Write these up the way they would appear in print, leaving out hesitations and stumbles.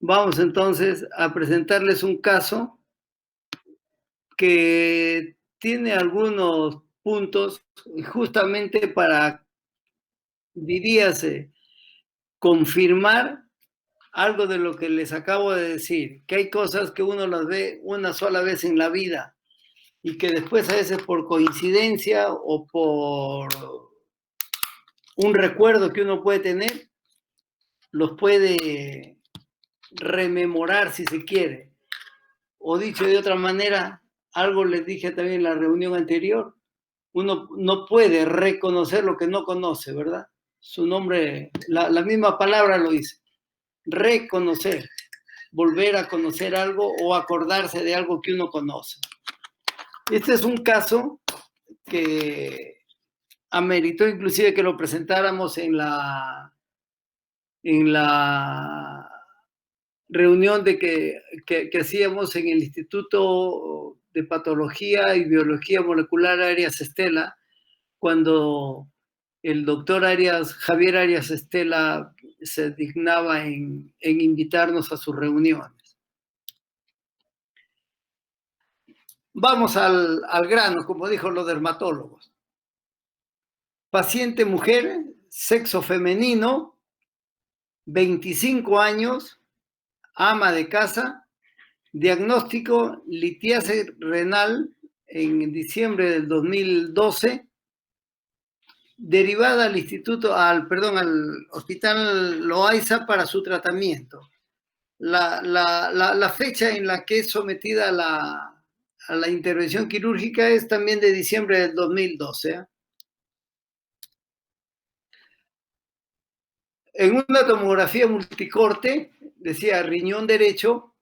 Vamos entonces a presentarles un caso que tiene algunos puntos justamente para, diríase, confirmar algo de lo que les acabo de decir, que hay cosas que uno las ve una sola vez en la vida y que después a veces por coincidencia o por un recuerdo que uno puede tener, los puede rememorar si se quiere. O dicho de otra manera, algo les dije también en la reunión anterior, uno no puede reconocer lo que no conoce, ¿verdad? Su nombre, la misma palabra lo dice, reconocer, volver a conocer algo o acordarse de algo que uno conoce. Este es un caso que ameritó inclusive que lo presentáramos en la reunión que hacíamos en el Instituto de Patología y Biología Molecular Arias Estela, cuando el doctor Javier Arias Estela se dignaba en invitarnos a sus reuniones. Vamos al grano, como dijo los dermatólogos. Paciente mujer, sexo femenino, 25 años, ama de casa, diagnóstico litiasis renal en diciembre del 2012, derivada al hospital Loaiza para su tratamiento. La fecha en la que es sometida a la intervención quirúrgica es también de diciembre del 2012. En una tomografía multicorte, decía riñón derecho,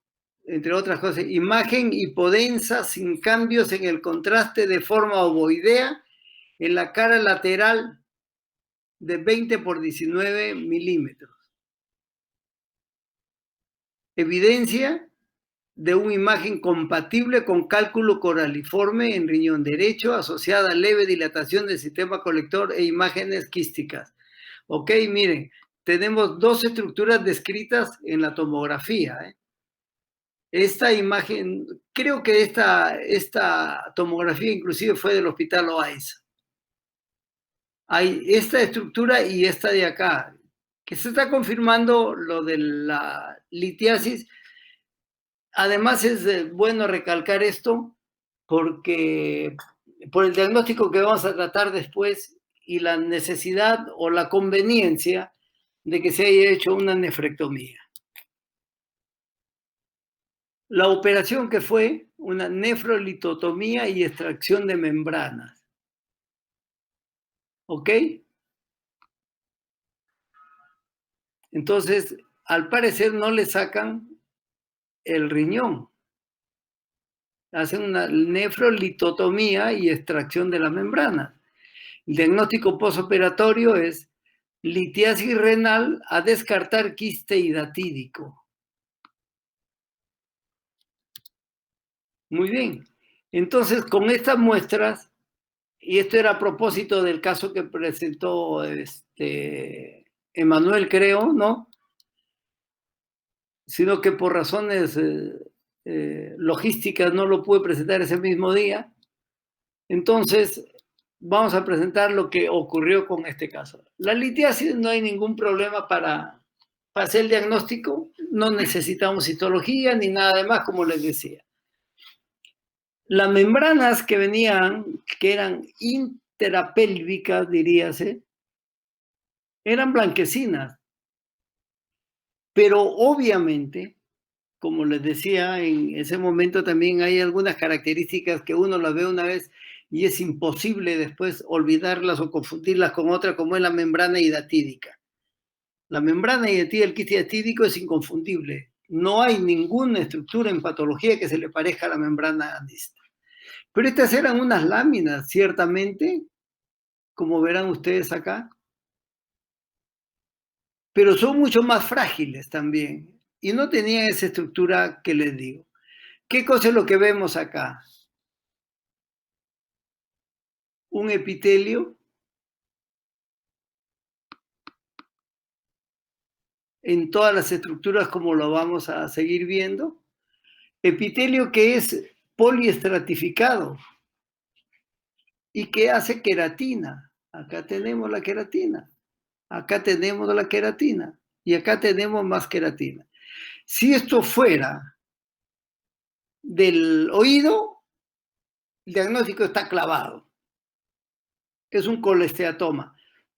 entre otras cosas, imagen hipodensa sin cambios en el contraste de forma ovoidea en la cara lateral de 20 por 19 milímetros. Evidencia de una imagen compatible con cálculo coraliforme en riñón derecho asociada a leve dilatación del sistema colector e imágenes quísticas. Ok, miren, tenemos dos estructuras descritas en la tomografía. Esta imagen, creo que esta tomografía inclusive fue del Hospital Loaiza. Hay esta estructura y esta de acá, que se está confirmando lo de la litiasis. Además es bueno recalcar esto porque por el diagnóstico que vamos a tratar después y la necesidad o la conveniencia de que se haya hecho una nefrectomía. La operación que fue una nefrolitotomía y extracción de membranas. ¿Ok? Entonces, al parecer no le sacan el riñón. Hacen una nefrolitotomía y extracción de la membrana. El diagnóstico postoperatorio es litiasis renal a descartar quiste hidatídico. Muy bien. Entonces, con estas muestras, y esto era a propósito del caso que presentó Emanuel, creo, ¿no? Sino que por razones logísticas no lo pude presentar ese mismo día. Entonces, vamos a presentar lo que ocurrió con este caso. La litiasis no hay ningún problema para hacer el diagnóstico, no necesitamos citología ni nada de más, como les decía. Las membranas que venían, que eran interapélvicas, diríase, eran blanquecinas, pero obviamente, como les decía, en ese momento también hay algunas características que uno las ve una vez y es imposible después olvidarlas o confundirlas con otra, como es la membrana hidatídica. La membrana hidatídica, el quiste hidatídico es inconfundible. No hay ninguna estructura en patología que se le parezca a la membrana andista. Pero estas eran unas láminas, ciertamente, como verán ustedes acá, pero son mucho más frágiles también y no tenían esa estructura que les digo. ¿Qué cosa es lo que vemos acá? Un epitelio en todas las estructuras como lo vamos a seguir viendo. Epitelio que es poliestratificado y que hace queratina. Acá tenemos la queratina, acá tenemos la queratina y acá tenemos más queratina. Si esto fuera del oído, el diagnóstico está clavado. Es un colesteatoma.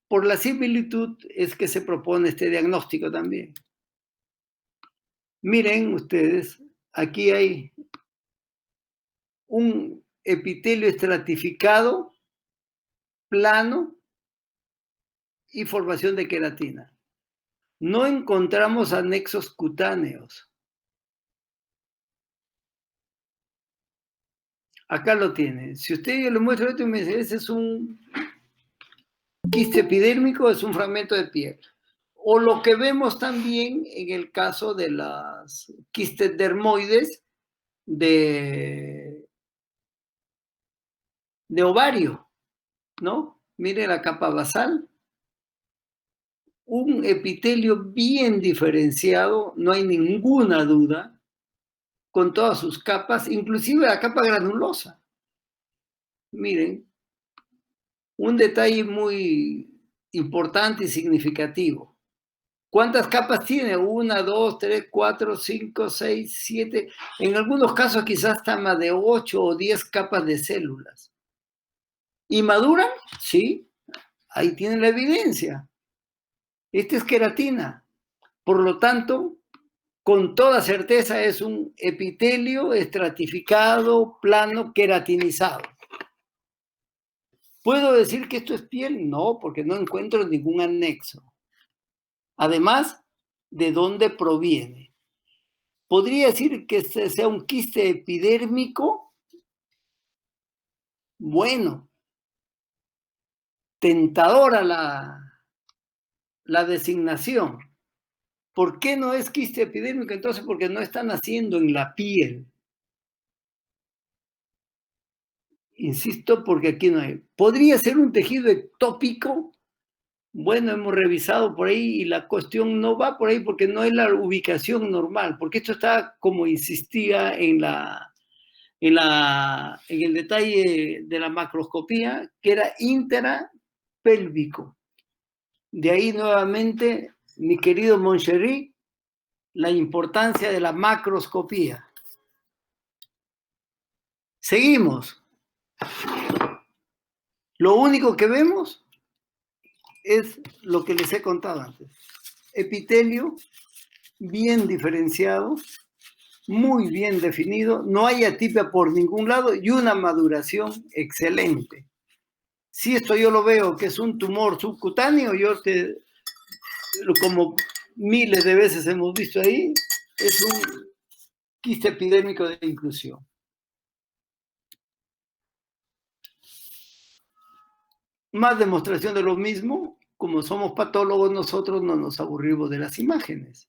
Por la similitud es que se propone este diagnóstico también. Miren ustedes, aquí hay un epitelio estratificado, plano y formación de queratina. No encontramos anexos cutáneos. Acá lo tienen. Si usted yo le muestro esto y me dice, ese es un quiste epidérmico, es un fragmento de piel. O lo que vemos también en el caso de las quistes dermoides de ovario, ¿no? Mire la capa basal, un epitelio bien diferenciado, no hay ninguna duda, con todas sus capas, inclusive la capa granulosa. Miren, un detalle muy importante y significativo. ¿Cuántas capas tiene? 1, 2, 3, 4, 5, 6, 7. En algunos casos quizás está más de 8 o 10 capas de células. ¿Y maduran? Sí, ahí tienen la evidencia. Esta es queratina. Por lo tanto, con toda certeza es un epitelio estratificado, plano, queratinizado. ¿Puedo decir que esto es piel? No, porque no encuentro ningún anexo. Además, ¿de dónde proviene? ¿Podría decir que este sea un quiste epidérmico? Bueno, tentadora la designación. ¿Por qué no es quiste epidérmico? Entonces, porque no está naciendo en la piel. Insisto, porque aquí no hay. ¿Podría ser un tejido ectópico? Bueno, hemos revisado por ahí y la cuestión no va por ahí porque no es la ubicación normal, porque esto está como insistía en el detalle de la macroscopía, que era intrapélvico. De ahí nuevamente, mi querido Monchery, la importancia de la macroscopía. Seguimos. Lo único que vemos es lo que les he contado antes. Epitelio bien diferenciado, muy bien definido, no hay atipia por ningún lado y una maduración excelente. Si esto yo lo veo que es un tumor subcutáneo, como miles de veces hemos visto ahí, es un quiste epidémico de inclusión. Más demostración de lo mismo, como somos patólogos nosotros no nos aburrimos de las imágenes.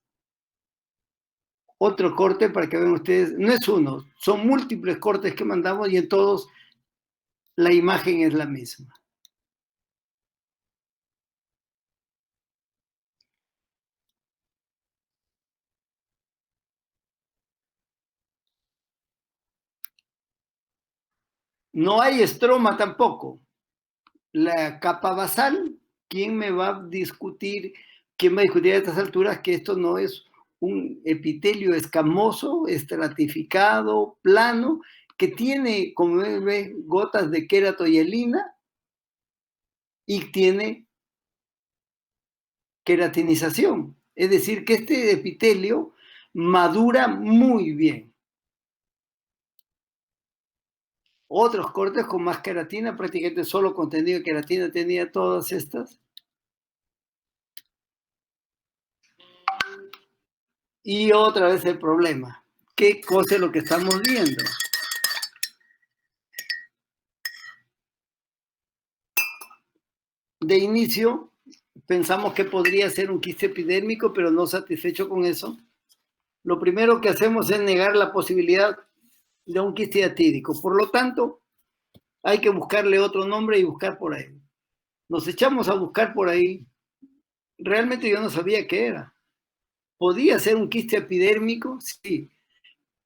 Otro corte para que vean ustedes, no es uno, son múltiples cortes que mandamos y en todos la imagen es la misma. No hay estroma tampoco. La capa basal, ¿quién me va a discutir? ¿Quién va a discutir a estas alturas que esto no es un epitelio escamoso, estratificado, plano, que tiene, como ven, gotas de queratohialina y tiene queratinización? Es decir, que este epitelio madura muy bien. Otros cortes con más queratina, prácticamente solo contenido de queratina tenía todas estas. Y otra vez el problema. ¿Qué cosa es lo que estamos viendo? De inicio, pensamos que podría ser un quiste epidérmico, pero no satisfecho con eso. Lo primero que hacemos es negar la posibilidad de un quiste atídico. Por lo tanto, hay que buscarle otro nombre y buscar por ahí. Nos echamos a buscar por ahí. Realmente yo no sabía qué era. ¿Podía ser un quiste epidérmico? Sí,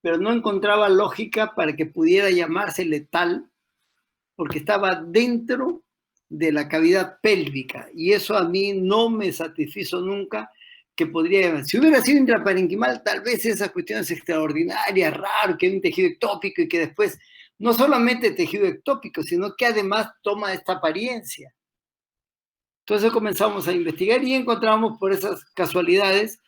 pero no encontraba lógica para que pudiera llamarse letal, porque estaba dentro de la cavidad pélvica, y eso a mí no me satisfizo nunca, que podría, si hubiera sido intraparenquimal, tal vez esas cuestiones extraordinarias, raro, que hay un tejido ectópico y que después, no solamente tejido ectópico, sino que además toma esta apariencia. Entonces comenzamos a investigar y encontramos por esas casualidades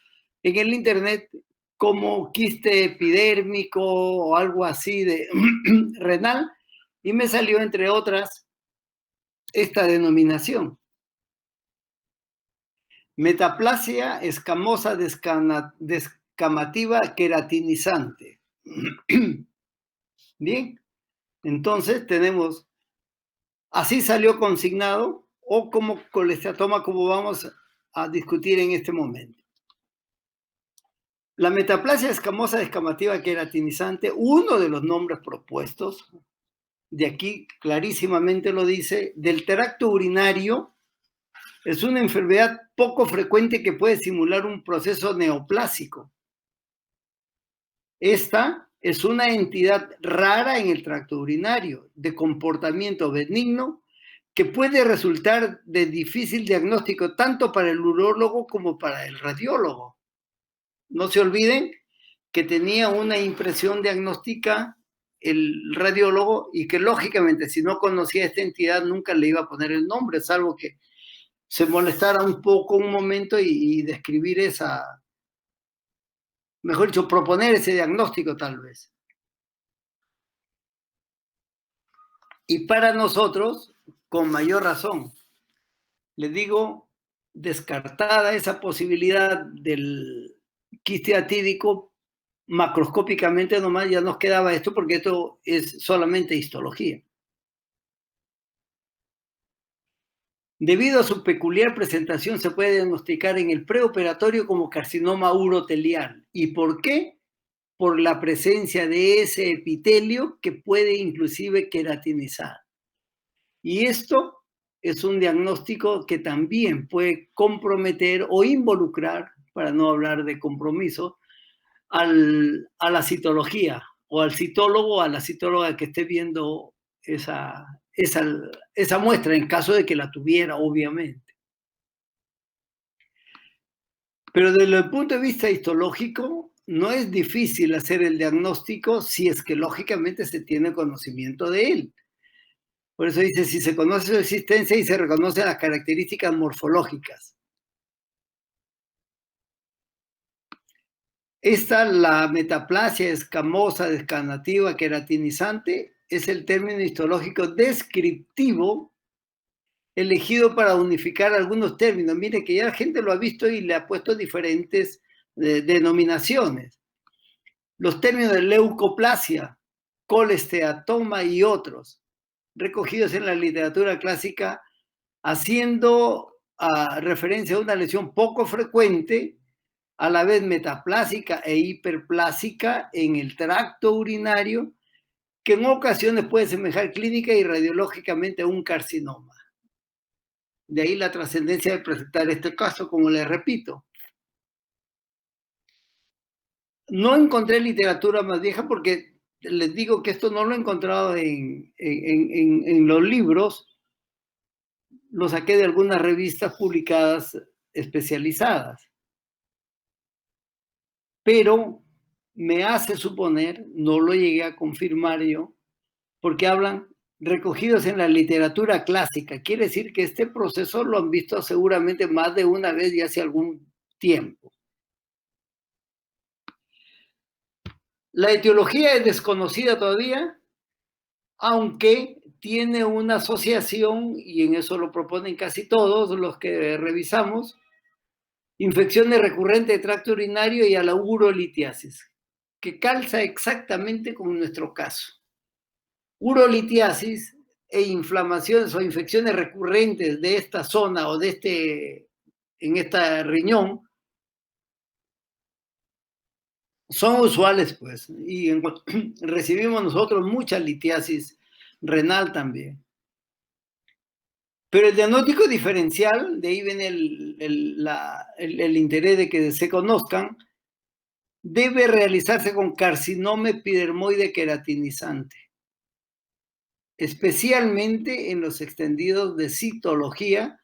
en el internet como quiste epidérmico o algo así de renal, y me salió entre otras esta denominación. Metaplasia escamosa descamativa queratinizante. Bien, entonces tenemos, así salió consignado, o como colesteatoma, como vamos a discutir en este momento. La metaplasia escamosa descamativa queratinizante, uno de los nombres propuestos, de aquí clarísimamente lo dice, del tracto urinario, es una enfermedad poco frecuente que puede simular un proceso neoplásico. Esta es una entidad rara en el tracto urinario, de comportamiento benigno, que puede resultar de difícil diagnóstico tanto para el urólogo como para el radiólogo. No se olviden que tenía una impresión diagnóstica el radiólogo y que lógicamente si no conocía esta entidad nunca le iba a poner el nombre, salvo que se molestara un poco un momento y describir esa, mejor dicho, proponer ese diagnóstico tal vez. Y para nosotros, con mayor razón, les digo, descartada esa posibilidad del quiste atídico, macroscópicamente nomás ya nos quedaba esto porque esto es solamente histología. Debido a su peculiar presentación se puede diagnosticar en el preoperatorio como carcinoma urotelial. ¿Y por qué? Por la presencia de ese epitelio que puede inclusive queratinizar. Y esto es un diagnóstico que también puede comprometer o involucrar, para no hablar de compromiso, a la citología o al citólogo o a la citóloga que esté viendo esa muestra, en caso de que la tuviera, obviamente. Pero desde el punto de vista histológico, no es difícil hacer el diagnóstico si es que lógicamente se tiene conocimiento de él. Por eso dice, si se conoce su existencia y se reconocen las características morfológicas. La metaplasia escamosa descamativa queratinizante es el término histológico descriptivo elegido para unificar algunos términos. Mire que ya la gente lo ha visto y le ha puesto diferentes denominaciones. Los términos de leucoplasia, colesteatoma y otros, recogidos en la literatura clásica, haciendo referencia a una lesión poco frecuente, a la vez metaplásica e hiperplásica en el tracto urinario, que en ocasiones puede semejar clínica y radiológicamente a un carcinoma. De ahí la trascendencia de presentar este caso, como les repito. No encontré literatura más vieja porque les digo que esto no lo he encontrado en los libros, lo saqué de algunas revistas publicadas especializadas. Pero me hace suponer, no lo llegué a confirmar yo, porque hablan recogidos en la literatura clásica. Quiere decir que este proceso lo han visto seguramente más de una vez y hace algún tiempo. La etiología es desconocida todavía, aunque tiene una asociación, y en eso lo proponen casi todos los que revisamos, infecciones recurrentes de tracto urinario y a la urolitiasis, que calza exactamente con nuestro caso. Urolitiasis e inflamaciones o infecciones recurrentes de esta zona o en esta riñón son usuales, pues, y recibimos nosotros mucha litiasis renal también. Pero el diagnóstico diferencial, de ahí viene el interés de que se conozcan, debe realizarse con carcinoma epidermoide queratinizante, especialmente en los extendidos de citología,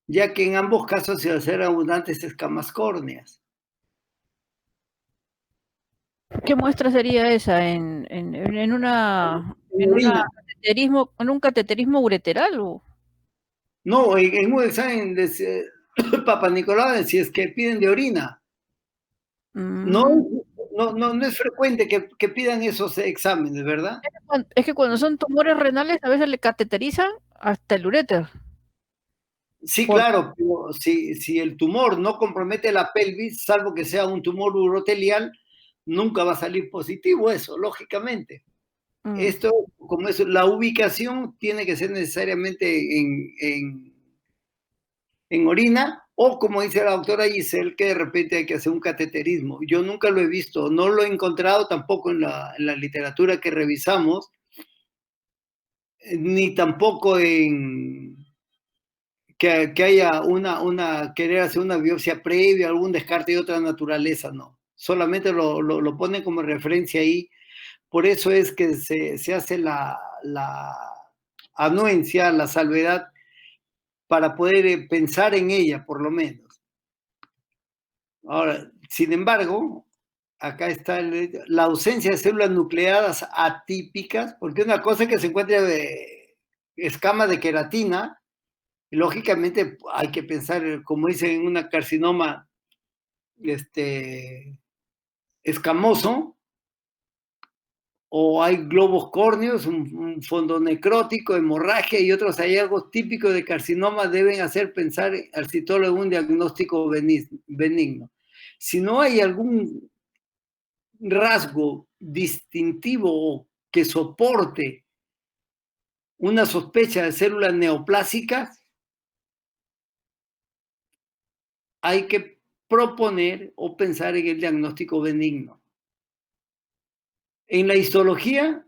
ya que en ambos casos se observan abundantes escamas córneas. ¿Qué muestra sería esa? ¿En un cateterismo ureteral? No, en un examen de Papa Nicolau, si es que piden de orina. No, Mm. no es frecuente que pidan esos exámenes, ¿verdad? Es que cuando son tumores renales a veces le cateterizan hasta el uréter. Sí, Por, claro, pero si el tumor no compromete la pelvis, salvo que sea un tumor urotelial, nunca va a salir positivo eso, lógicamente. Esto, como es la ubicación, tiene que ser necesariamente en orina, o como dice la doctora Giselle, que de repente hay que hacer un cateterismo. Yo nunca lo he visto, no lo he encontrado tampoco en la literatura que revisamos, ni tampoco que haya querer hacer una biopsia previa, algún descarte de otra naturaleza, no. Solamente lo ponen como referencia ahí. Por eso es que se hace la anuencia, la salvedad, para poder pensar en ella, por lo menos. Ahora, sin embargo, acá está la ausencia de células nucleadas atípicas, porque una cosa es que se encuentre escamas de queratina, y lógicamente hay que pensar, como dicen, en una carcinoma escamoso, o hay globos córneos, un fondo necrótico, hemorragia y otros hallazgos típicos de carcinoma deben hacer pensar al citólogo un diagnóstico benigno. Si no hay algún rasgo distintivo que soporte una sospecha de células neoplásicas, hay que proponer o pensar en el diagnóstico benigno. En la histología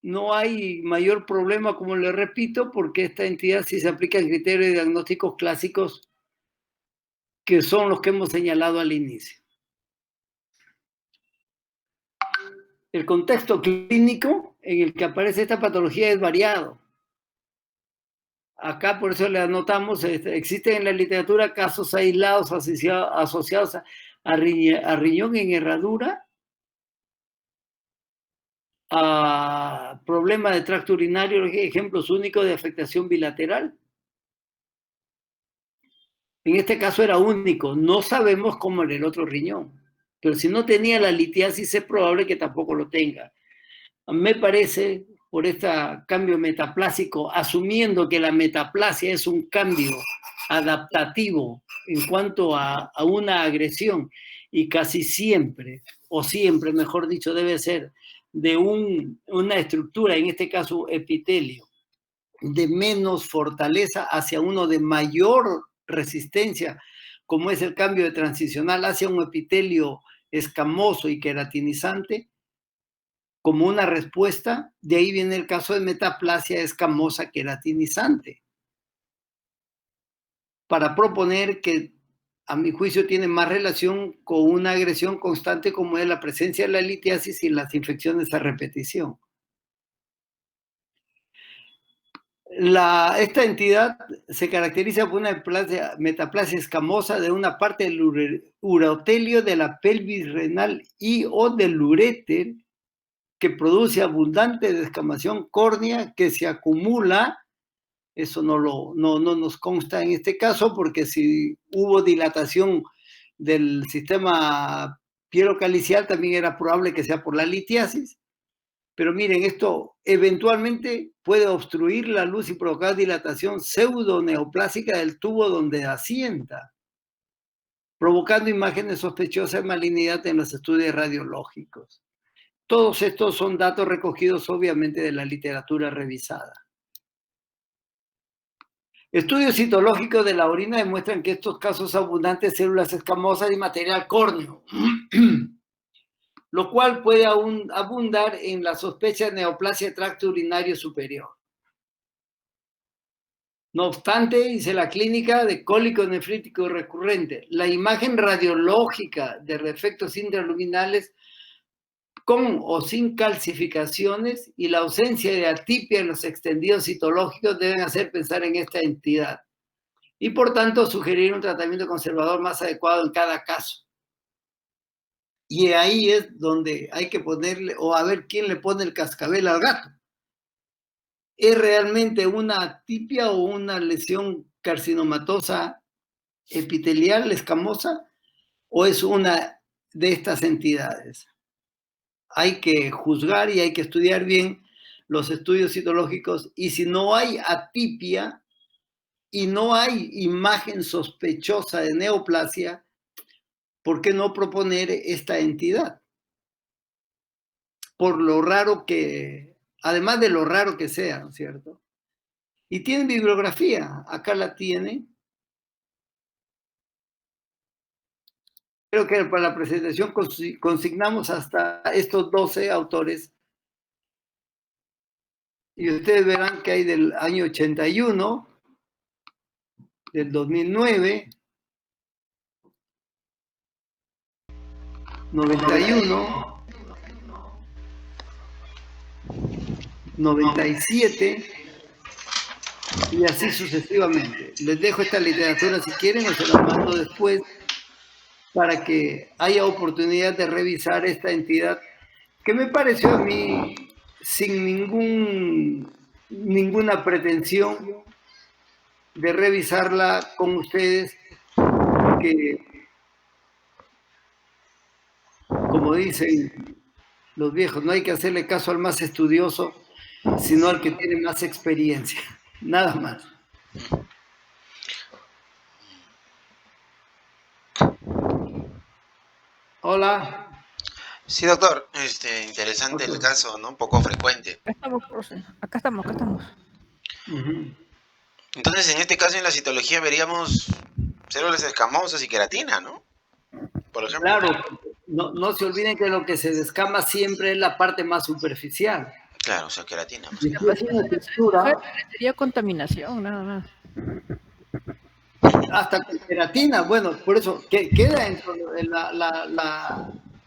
no hay mayor problema, como le repito, porque esta entidad sí se aplica en criterios diagnósticos clásicos que son los que hemos señalado al inicio. El contexto clínico en el que aparece esta patología es variado. Acá por eso le anotamos, existen en la literatura casos aislados asociados a riñón en herradura, a problemas de tracto urinario, ejemplos únicos de afectación bilateral. En este caso era único, no sabemos cómo era el otro riñón, pero si no tenía la litiasis es probable que tampoco lo tenga. Me parece, por este cambio metaplásico, asumiendo que la metaplasia es un cambio adaptativo en cuanto a una agresión, y casi siempre, o siempre, mejor dicho, debe ser de una estructura, en este caso epitelio, de menos fortaleza hacia uno de mayor resistencia, como es el cambio de transicional hacia un epitelio escamoso y queratinizante, como una respuesta, de ahí viene el caso de metaplasia escamosa queratinizante, para proponer que a mi juicio tiene más relación con una agresión constante como es la presencia de la litiasis y las infecciones a repetición. Esta entidad se caracteriza por una metaplasia escamosa de una parte del urotelio de la pelvis renal y o del uréter, que produce abundante descamación córnea que se acumula. Eso no nos consta en este caso, porque si hubo dilatación del sistema pielocalicial, también era probable que sea por la litiasis. Pero miren, esto eventualmente puede obstruir la luz y provocar dilatación pseudoneoplásica del tubo donde asienta, provocando imágenes sospechosas de malignidad en los estudios radiológicos. Todos estos son datos recogidos obviamente de la literatura revisada. Estudios citológicos de la orina demuestran que estos casos abundantes de células escamosas y material córneo, lo cual puede abundar en la sospecha de neoplasia de tracto urinario superior. No obstante, dice la clínica de cólico nefrítico recurrente, la imagen radiológica de defectos intraluminales con o sin calcificaciones y la ausencia de atipia en los extendidos citológicos deben hacer pensar en esta entidad y por tanto sugerir un tratamiento conservador más adecuado en cada caso. Y ahí es donde hay que ponerle, o a ver quién le pone el cascabel al gato. ¿Es realmente una atipia o una lesión carcinomatosa epitelial escamosa o es una de estas entidades? Hay que juzgar y hay que estudiar bien los estudios citológicos y si no hay atipia y no hay imagen sospechosa de neoplasia, ¿por qué no proponer esta entidad? Por lo raro que, además de lo raro que sea, ¿no es cierto? Y tienen bibliografía, acá la tiene. Creo que para la presentación consignamos hasta estos 12 autores y ustedes verán que hay del año 81, del 2009, 91, 97 y así sucesivamente. Les dejo esta literatura si quieren o se la mando después para que haya oportunidad de revisar esta entidad que me pareció a mí sin ninguna pretensión de revisarla con ustedes, que como dicen los viejos, no hay que hacerle caso al más estudioso, sino al que tiene más experiencia. Nada más. Hola. Sí, doctor. Interesante el caso, ¿no? Un poco frecuente. Acá estamos, profe. Acá estamos. Entonces, en este caso, en la citología veríamos células escamosas y queratina, ¿no? Por ejemplo. Claro, no se olviden que lo que se descama siempre es la parte más superficial. Claro, o sea, queratina. Si es una textura, sería contaminación, nada más. Hasta con queratina, bueno, por eso queda dentro de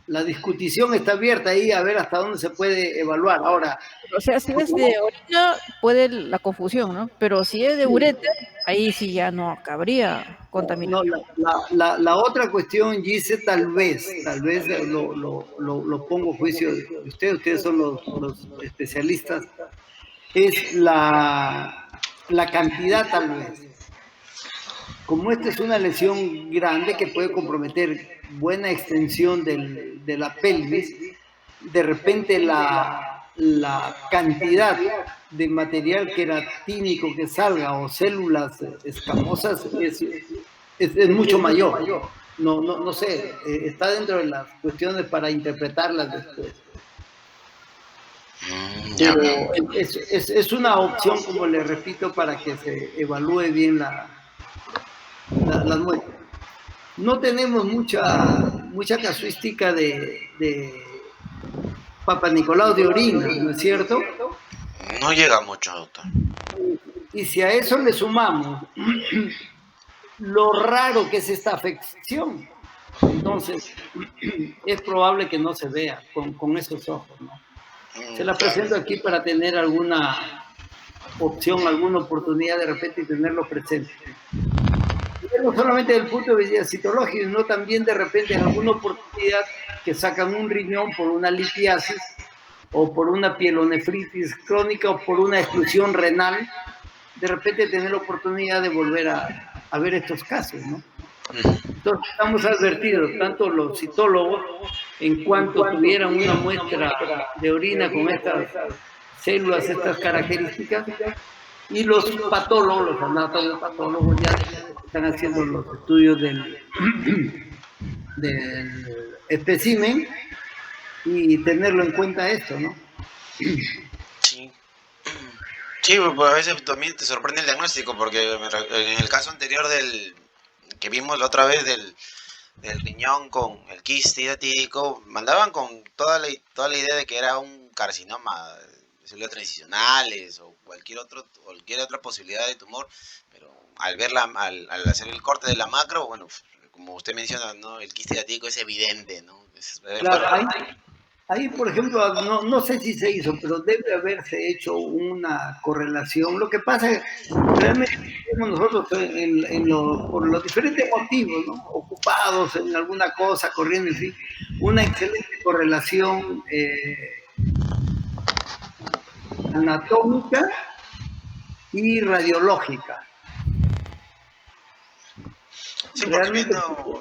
la discusión está abierta ahí a ver hasta dónde se puede evaluar. Ahora, o sea, si es de orina, puede la confusión, ¿no? Pero si es de ureter, ahí sí ya no cabría contaminación. No, la otra cuestión, Gise, tal vez lo pongo a juicio de ustedes son los especialistas, es la cantidad tal vez. Como esta es una lesión grande que puede comprometer buena extensión de la pelvis, de repente la cantidad de material queratínico que salga o células escamosas es mucho mayor. No sé, está dentro de las cuestiones para interpretarlas después. Pero es una opción, como le repito, para que se evalúe bien las muestras. No tenemos mucha casuística de Papa Nicolau de orina, ¿no es cierto? No llega mucho, doctor. Y si a eso le sumamos lo raro que es esta afección, entonces es probable que no se vea con esos ojos, ¿no? Se la presento aquí para tener alguna opción, alguna oportunidad de repente y tenerlo presente. No solamente desde el punto de vista citológico, sino también de repente en alguna oportunidad que sacan un riñón por una litiasis o por una pielonefritis crónica o por una exclusión renal, de repente tener la oportunidad de volver a ver estos casos, ¿no? Entonces estamos advertidos, tanto los citólogos, en cuanto tuvieran una muestra de orina con estas células, estas características, y los patólogos, los anatomopatólogos ya están haciendo los estudios del espécimen y tenerlo en cuenta esto, ¿no? Sí. Sí, pues a veces también te sorprende el diagnóstico, porque en el caso anterior que vimos la otra vez del riñón con el quiste hidatídico, mandaban con toda la idea de que era un carcinoma células transicionales o cualquier otra posibilidad de tumor, pero al hacer el corte de la macro, bueno, como usted menciona, ¿no? El quiste gástrico es evidente, ¿no? Claro, ahí, por ejemplo, no sé si se hizo, pero debe haberse hecho una correlación. Lo que pasa es que realmente nosotros por los diferentes motivos, ¿no? Ocupados en alguna cosa, corriendo, en fin, una excelente correlación anatómica y radiológica. Sí, porque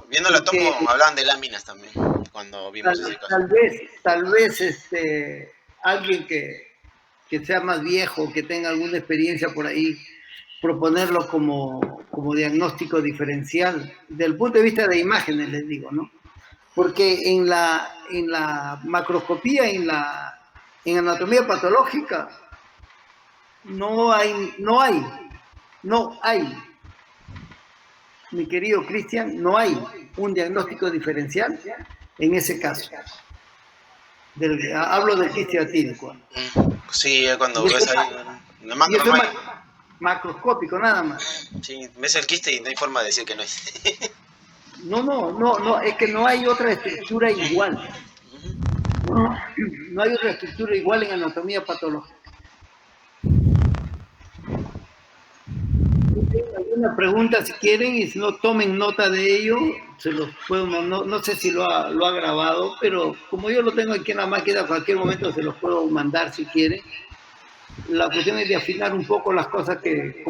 viendo la tomo hablaban de láminas también, cuando vimos ese caso. Tal vez alguien que sea más viejo, que tenga alguna experiencia por ahí, proponerlo como diagnóstico diferencial, desde el punto de vista de imágenes, les digo, ¿no? Porque en la macroscopía, en anatomía patológica, no hay, mi querido Cristian, no hay un diagnóstico diferencial en ese caso. Hablo del quiste atípico. Sí, cuando ves ahí, la macro no hay. Macroscópico, nada más. Sí, ves el quiste y no hay forma de decir que no es. No, es que no hay otra estructura igual. No hay otra estructura igual en anatomía patológica. Alguna pregunta si quieren, y si no, tomen nota de ello, se los puedo, no sé si lo ha grabado, pero como yo lo tengo aquí en la máquina, a cualquier momento se los puedo mandar si quieren. La cuestión es de afinar un poco las cosas que